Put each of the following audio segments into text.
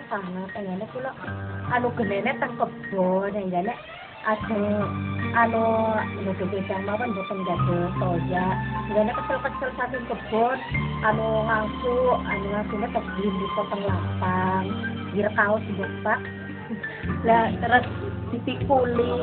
sangat enggane kula genene teng kebon enggane anu nutup bidang mawon boten dados soya enggane kecil-kecil saking kebon ngangsune tebih di potong lapang kaos Pak. Lah terus dipikuli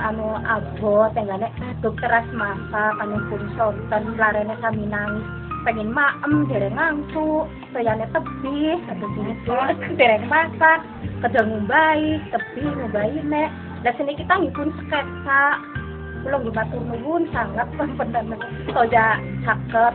abot enggane dokter masak pun sonten larene sami nangis pengen maem dereng ngangsu soyane tebih kados niku dereng masak kedang ngumbahi tebih ngumbahi nek lah sini kita ngipun sketsa kula nggih matur nuwun sangat penten soya caket.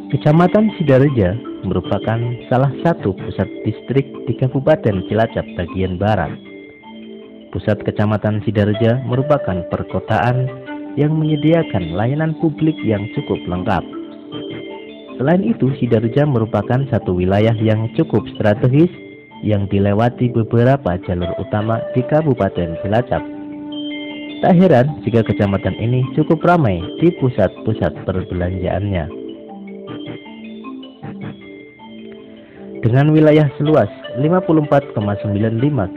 Kecamatan Sidareja merupakan salah satu pusat distrik di Kabupaten Cilacap bagian barat. Pusat Kecamatan Sidareja merupakan perkotaan yang menyediakan layanan publik yang cukup lengkap. Selain itu, Sidareja merupakan satu wilayah yang cukup strategis yang dilewati beberapa jalur utama di Kabupaten Cilacap. Tak heran jika kecamatan ini cukup ramai di pusat-pusat perbelanjaannya. Dengan wilayah seluas 54,95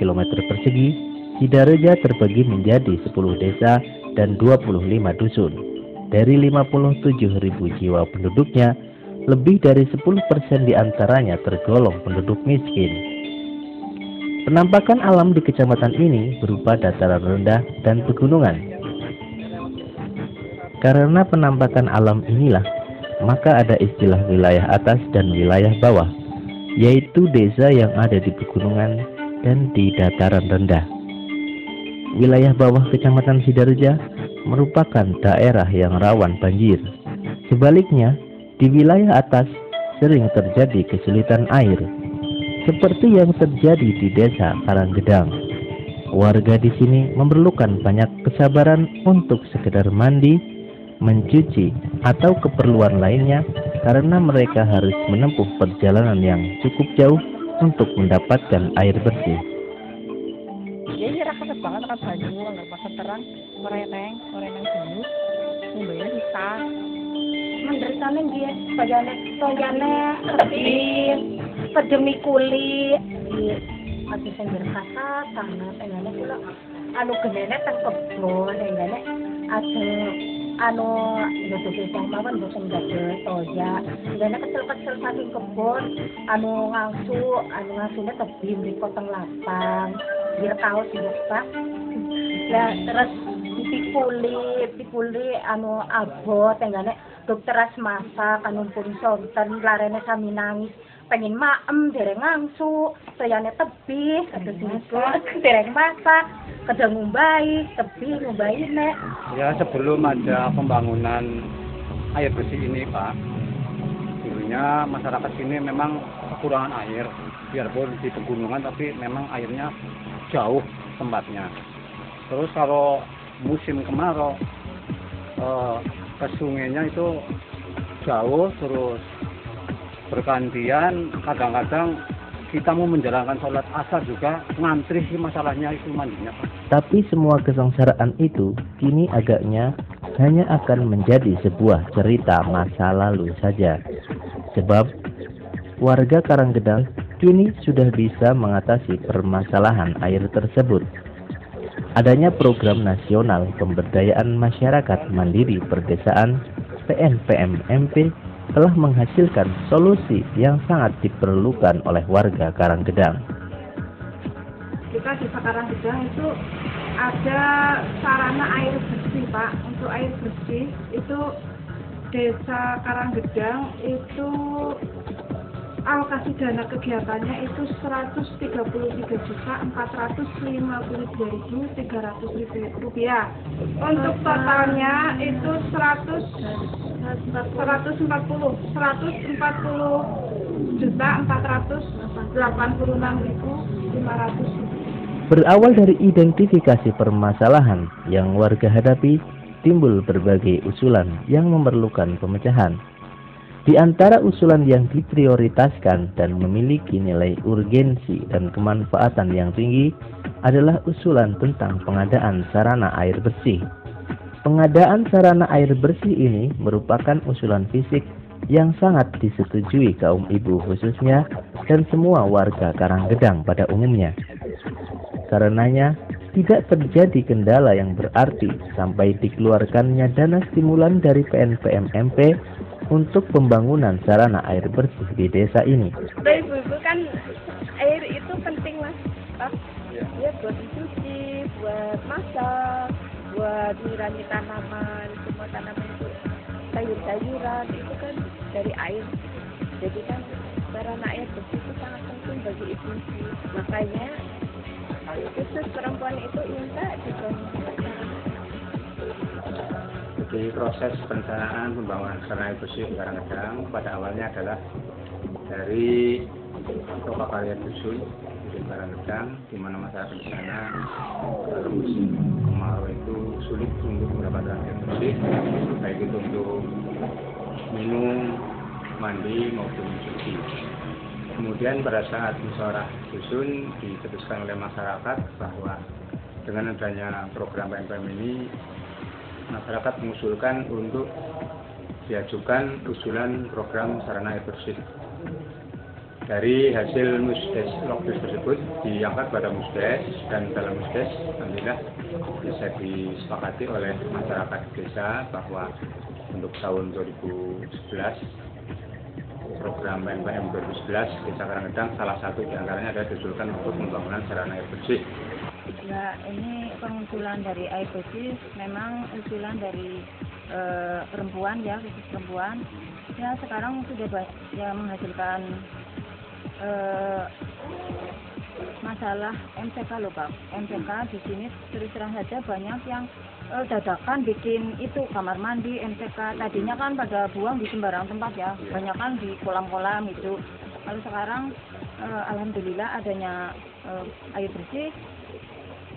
km persegi, Sidareja terbagi menjadi 10 desa dan 25 dusun. Dari 57.000 jiwa penduduknya, lebih dari 10% diantaranya tergolong penduduk miskin. Penampakan alam di kecamatan ini berupa dataran rendah dan pegunungan. Karena penampakan alam inilah, maka ada istilah wilayah atas dan wilayah bawah, yaitu desa yang ada di pegunungan dan di dataran rendah. Wilayah bawah Kecamatan Sidareja merupakan daerah yang rawan banjir. Sebaliknya, di wilayah atas sering terjadi kesulitan air, seperti yang terjadi di Desa Karanggedang. Warga di sini memerlukan banyak kesabaran untuk sekedar mandi, mencuci, atau keperluan lainnya karena mereka harus menempuh perjalanan yang cukup jauh untuk mendapatkan air bersih. Jadi rakyat banget kan banyu, nggak pasang terang, mereneng dulu, mungkin bisa. Menderitane dia soyane tebih, pedemi kulit, ati sing berkasa sangat enggane kula genene teng kebon enggane nutup bidang mawon boten dados soya enggane kecil-kecil saking kebon ngangsune tebih di potong lapang kaos Pak. Lah terus dipikuli abot enggane dokter masak pun sonten larene sami nangis pengen maem dereng ngangsu soyane tebih kados niku dereng masak kedang ngumbahi tebih ngumbahi nek. Ya, sebelum ada pembangunan air bersih ini Pak, dulunya masyarakat sini memang kekurangan air, biarpun di pegunungan tapi memang airnya jauh tempatnya. Terus kalau musim kemarau ke sungainya itu jauh, terus bergantian, kadang-kadang kita mau menjalankan sholat asar juga ngantri sih masalahnya itu mandinya Pak. Tapi semua kesengsaraan itu kini agaknya hanya akan menjadi sebuah cerita masa lalu saja. Sebab warga Karanggedang kini sudah bisa mengatasi permasalahan air tersebut. Adanya program nasional pemberdayaan masyarakat mandiri perdesaan PNPM-MP telah menghasilkan solusi yang sangat diperlukan oleh warga Karanggedang. Kita di Karanggedang itu ada sarana air bersih, Pak. Untuk air bersih itu Desa Karanggedang itu alokasi dana kegiatannya itu Rp133.452.300 Untuk totalnya itu 140.486.500. Berawal dari identifikasi permasalahan yang warga hadapi, timbul berbagai usulan yang memerlukan pemecahan. Di antara usulan yang diprioritaskan dan memiliki nilai urgensi dan kemanfaatan yang tinggi adalah usulan tentang pengadaan sarana air bersih. Pengadaan sarana air bersih ini merupakan usulan fisik yang sangat disetujui kaum ibu khususnya dan semua warga Karanggedang pada umumnya. Karenanya, tidak terjadi kendala yang berarti sampai dikeluarkannya dana stimulan dari PNPM-MP untuk pembangunan sarana air bersih di desa ini. Ibu-ibu kan air itu penting, Mas. Ya, buat cuci, buat masak, buat nyirami tanaman, semua tanaman itu sayur-sayuran itu kan dari air. Jadi kan sarana air bersih itu sangat penting bagi ibu-ibu. Makanya khusus perempuan itu minta dibangun. Jadi proses perencanaan pembangunan sarana air bersih di Karanggedang pada awalnya adalah dari Toka Karya Dusun di Karanggedang, di mana masyarakat di sana dalam musim kemarau itu sulit untuk mendapatkan air bersih, baik itu untuk minum, mandi maupun cuci. Kemudian pada saat musyawarah dusun diputuskan oleh masyarakat bahwa dengan adanya program PNPM ini, masyarakat mengusulkan untuk diajukan usulan program sarana air bersih. Dari hasil musdes lokdes tersebut diangkat pada musdes, dan dalam musdes alhamdulillah bisa disepakati oleh masyarakat desa bahwa untuk tahun 2011 program PNPM 2011 Desa Karanggedang salah satu diantaranya adalah diusulkan untuk pembangunan sarana air bersih. Ya, ini pengusulan dari air bersih memang usulan dari perempuan ya, khusus perempuan. Ya, sekarang sudah ya menghasilkan masalah MCK loh, Pak. MCK di sini terus terang saja banyak yang dadakan bikin itu kamar mandi MCK. Tadinya kan pada buang di sembarang tempat ya, banyak kan di kolam-kolam itu. Lalu sekarang alhamdulillah adanya air bersih,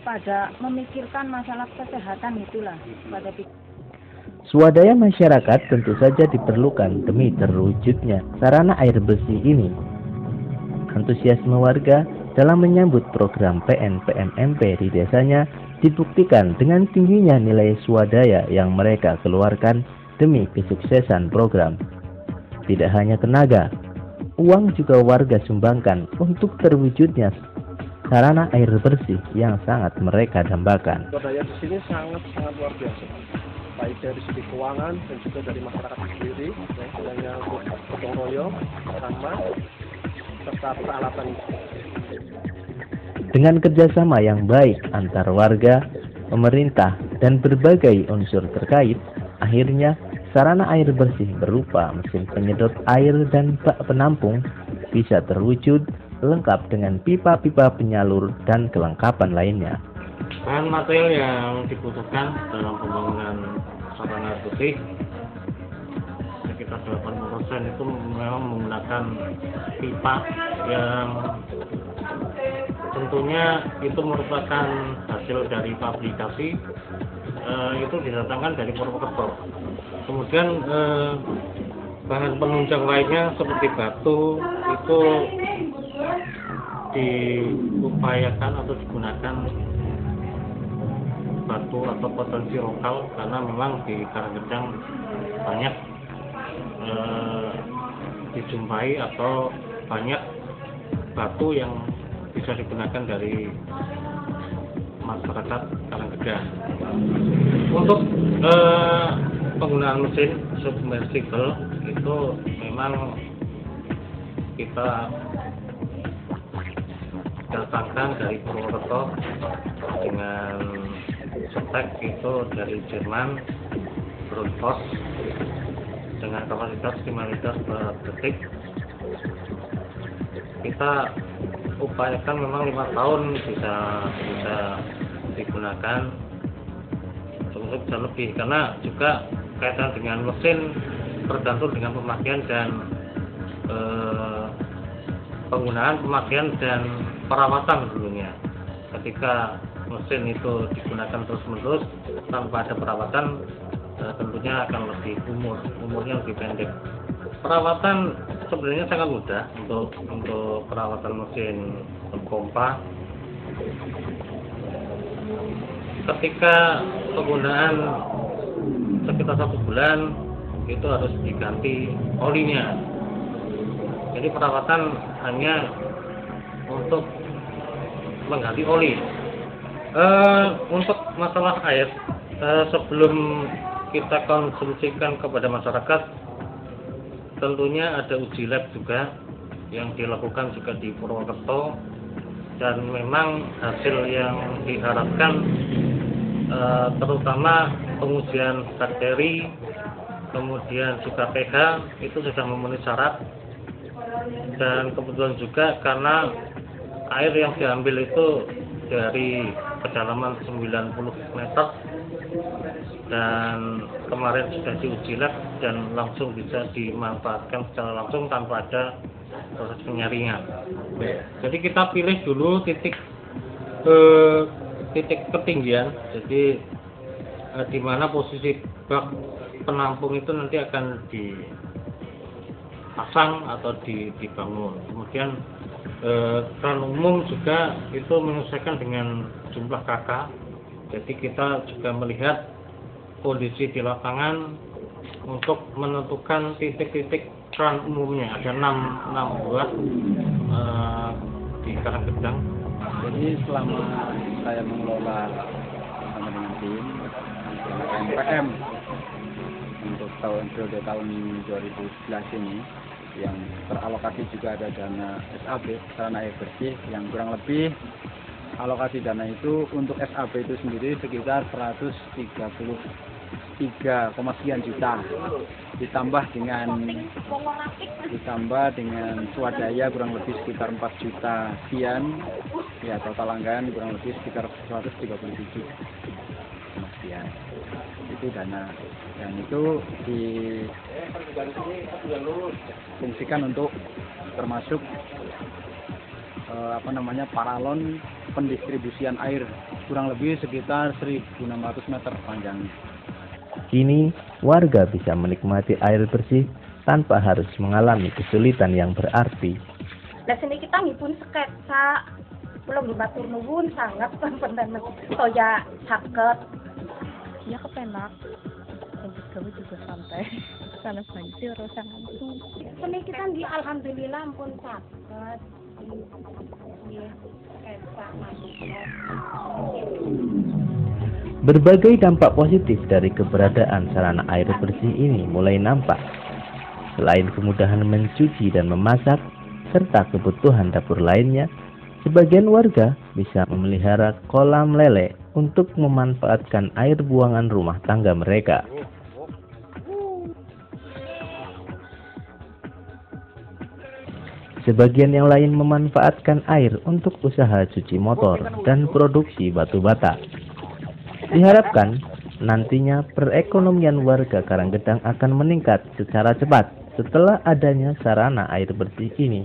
pada memikirkan masalah kesehatan itulah pada Swadaya masyarakat tentu saja diperlukan demi terwujudnya sarana air bersih ini. Antusiasme warga dalam menyambut program PNPM-MP di desanya dibuktikan dengan tingginya nilai swadaya yang mereka keluarkan demi kesuksesan program. Tidak hanya tenaga, uang juga warga sumbangkan untuk terwujudnya sarana air bersih yang sangat mereka dambakan. Swadaya di sini sangat luar biasa, baik dari segi keuangan dan juga dari masyarakat sendiri, yang untuk gotong royong sama serta peralatan. Dengan kerjasama yang baik antar warga, pemerintah, dan berbagai unsur terkait, akhirnya sarana air bersih berupa mesin penyedot air dan bak penampung bisa terwujud lengkap dengan pipa-pipa penyalur dan kelengkapan lainnya. Bahan material yang dibutuhkan dalam pembangunan sarana air bersih sekitar 80% itu memang menggunakan pipa yang tentunya itu merupakan hasil dari fabrikasi, itu didatangkan dari Purwokerto. Kemudian bahan penunjang lainnya seperti batu itu diupayakan atau digunakan batu mutu atau potensi lokal, karena memang di Karanggedang banyak dijumpai atau banyak batu yang bisa digunakan dari masyarakat Karanggedang. Untuk penggunaan mesin submersible itu memang kita datangkan dari Purwokerto dengan spek itu dari Jerman, Grundfos, dengan kapasitas 5 liter per detik. Kita upayakan memang 5 tahun bisa digunakan, termasuk bisa lebih, karena juga kaitan dengan mesin tergantung dengan pemakaian dan penggunaan, pemakaian dan perawatan dulunya. Ketika mesin itu digunakan terus-menerus tanpa ada perawatan, tentunya akan lebih umurnya lebih pendek. Perawatan sebenarnya sangat mudah untuk perawatan mesin pompa. Ketika penggunaan sekitar 1 bulan itu harus diganti olinya. Jadi perawatan hanya untuk mengganti oli. Untuk masalah air, sebelum kita konsumsikan kepada masyarakat, tentunya ada uji lab juga yang dilakukan juga di Purwokerto, dan memang hasil yang diharapkan terutama pengujian bakteri, kemudian juga pH itu sudah memenuhi syarat. Dan kebetulan juga karena air yang diambil itu dari kedalaman 90 meter, dan kemarin sudah diuji lab dan langsung bisa dimanfaatkan secara langsung tanpa ada proses penyaringan. Jadi kita pilih dulu titik ketinggian, jadi di mana posisi bak penampung itu nanti akan dipasang atau dibangun. Kemudian keran umum juga itu menyesuaikan dengan jumlah kakak. Jadi kita juga melihat kondisi di lapangan untuk menentukan titik-titik keran umumnya. Ada 6 buah di Karanggedang. Jadi selama saya mengelola bersama dengan tim KMPM untuk periode tahun 2011 ini, yang teralokasi juga ada dana SAB, sarana air bersih, yang kurang lebih alokasi dana itu untuk SAB itu sendiri sekitar 133, juta, ditambah dengan swadaya kurang lebih sekitar 4 juta sekian, ya total anggaran kurang lebih sekitar 137 sekian. Itu dana, dan itu difungsikan untuk termasuk paralon pendistribusian air kurang lebih sekitar 1.600 meter panjangnya. Kini warga bisa menikmati air bersih tanpa harus mengalami kesulitan yang berarti. Nah sini kita ngipun sketsa, belum dibatur nuwun sangat penten soya caket. Ya kepenak. Untuk kami juga santai. Sana banjir rasa langsung. Sini kita di alhamdulillah ampun caket. Berbagai dampak positif dari keberadaan sarana air bersih ini mulai nampak. Selain kemudahan mencuci dan memasak, serta kebutuhan dapur lainnya, sebagian warga bisa memelihara kolam lele untuk memanfaatkan air buangan rumah tangga mereka. Sebagian yang lain memanfaatkan air untuk usaha cuci motor dan produksi batu bata. Diharapkan nantinya perekonomian warga Karanggedang akan meningkat secara cepat setelah adanya sarana air bersih ini.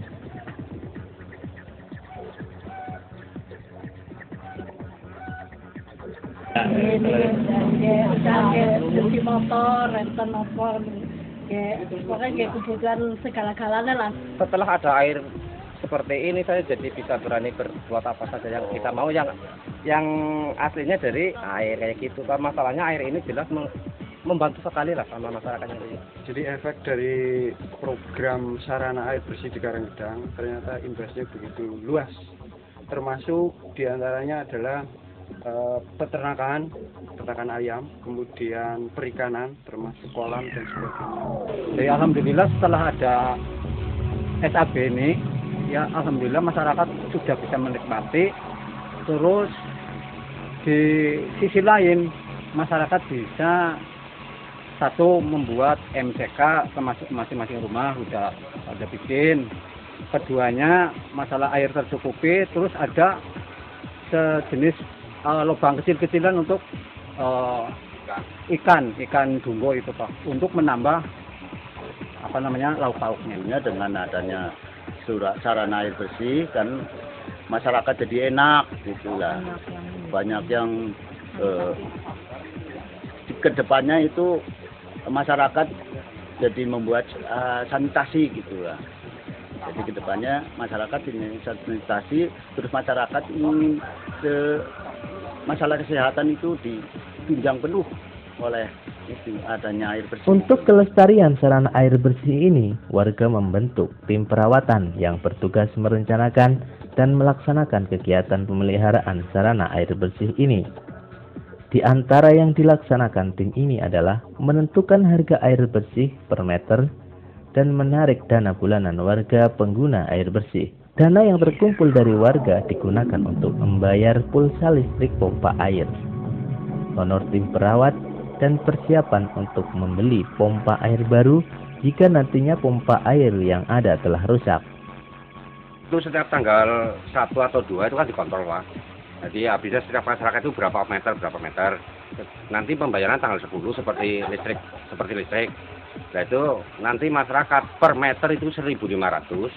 Cuci motor, rental motor, pokoknya kebutuhan segala-galanya lah. Setelah ada air seperti ini saya jadi bisa berani berbuat apa saja yang kita mau, yang aslinya dari air kayak gitu. Masalahnya air ini jelas membantu sekali lah sama masyarakatnya. Jadi efek dari program sarana air bersih di Karanggedang ternyata imbasnya begitu luas, termasuk diantaranya adalah peternakan ayam, kemudian perikanan, termasuk kolam dan sebagainya. Jadi alhamdulillah setelah ada SAB ini, ya alhamdulillah masyarakat sudah bisa menikmati. Terus di sisi lain masyarakat bisa satu membuat MCK termasuk masing-masing rumah udah ada bikin. Keduanya masalah air tercukupi, terus ada sejenis lubang kecil-kecilan untuk ikan dunggo itu Pak, untuk menambah lauk pauknya. Dengan adanya sarana air bersih kan masyarakat jadi enak gitulah. Banyak yang kedepannya itu masyarakat jadi membuat sanitasi gitulah. Jadi kedepannya masyarakat ini sanitasi, terus masyarakat ingin masalah kesehatan itu ditunjang penuh oleh itu adanya air bersih. Untuk kelestarian sarana air bersih ini, warga membentuk tim perawatan yang bertugas merencanakan dan melaksanakan kegiatan pemeliharaan sarana air bersih ini. Di antara yang dilaksanakan tim ini adalah menentukan harga air bersih per meter dan menarik dana bulanan warga pengguna air bersih. Dana yang terkumpul dari warga digunakan untuk membayar pulsa listrik pompa air, honor tim perawat, dan persiapan untuk membeli pompa air baru jika nantinya pompa air yang ada telah rusak. Itu setiap tanggal 1 atau 2 itu kan dikontrol Pak. Jadi habisnya setiap masyarakat itu berapa meter. Nanti pembayaran tanggal 10 seperti listrik. Nah itu nanti masyarakat per meter itu 1.500.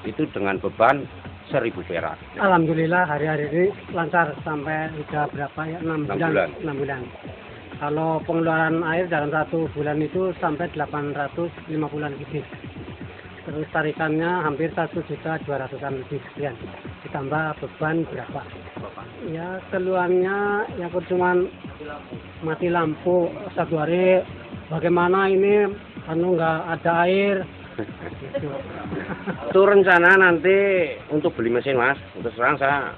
Itu dengan beban 1.000 perak. Alhamdulillah hari-hari ini lancar sampai udah berapa ya 6 bulan. Kalau pengeluaran air dalam 1 bulan itu sampai 850-an kubik. Terus tarikannya hampir 1.200.000-an lebih sekian. Ditambah beban berapa? Ya keluarnya ya cuman mati lampu 1 hari. Bagaimana ini nggak ada air? Itu rencana nanti untuk beli mesin Mas. Untuk sekarang saya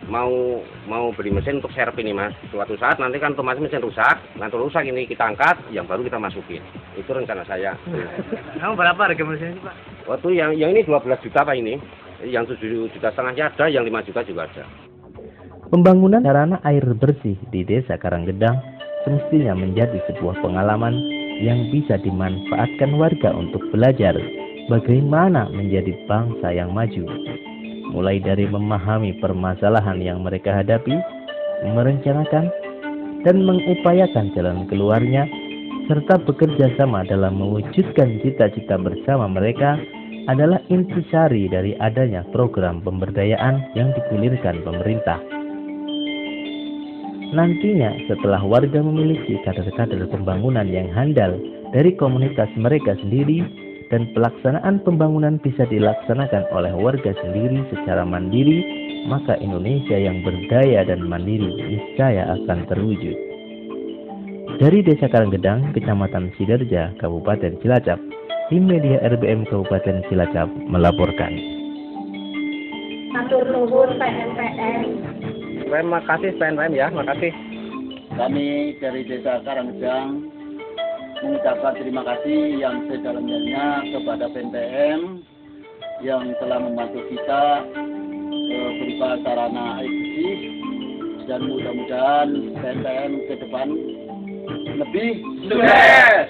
mau beli mesin untuk servis ini Mas. Suatu saat nanti kan otomatis mesin rusak. Nanti rusak ini kita angkat, yang baru kita masukin. Itu rencana saya. Kamu berapa harga mesin Pak? Waktu yang ini 12 juta Pak ini. Yang 7,5 juta ada, yang 5 juta juga ada. Pembangunan sarana air bersih di Desa Karanggedang semestinya menjadi sebuah pengalaman yang bisa dimanfaatkan warga untuk belajar bagaimana menjadi bangsa yang maju. Mulai dari memahami permasalahan yang mereka hadapi, merencanakan, dan mengupayakan jalan keluarnya, serta bekerja sama dalam mewujudkan cita-cita bersama mereka adalah intisari dari adanya program pemberdayaan yang digulirkan pemerintah. Nantinya setelah warga memiliki kader-kader pembangunan yang handal dari komunitas mereka sendiri dan pelaksanaan pembangunan bisa dilaksanakan oleh warga sendiri secara mandiri, maka Indonesia yang berdaya dan mandiri niscaya akan terwujud. Dari Desa Karanggedang, Kecamatan Siderja, Kabupaten Cilacap, tim media RBM Kabupaten Cilacap melaporkan. Matur nuwun PNPM. Terima kasih PNPM ya, makasih. Kami dari Desa Karanggedang mengucapkan terima kasih yang sedalam-dalamnya kepada PNPM yang telah membantu kita berupa sarana air bersih, dan mudah-mudahan PNPM ke depan lebih sukses.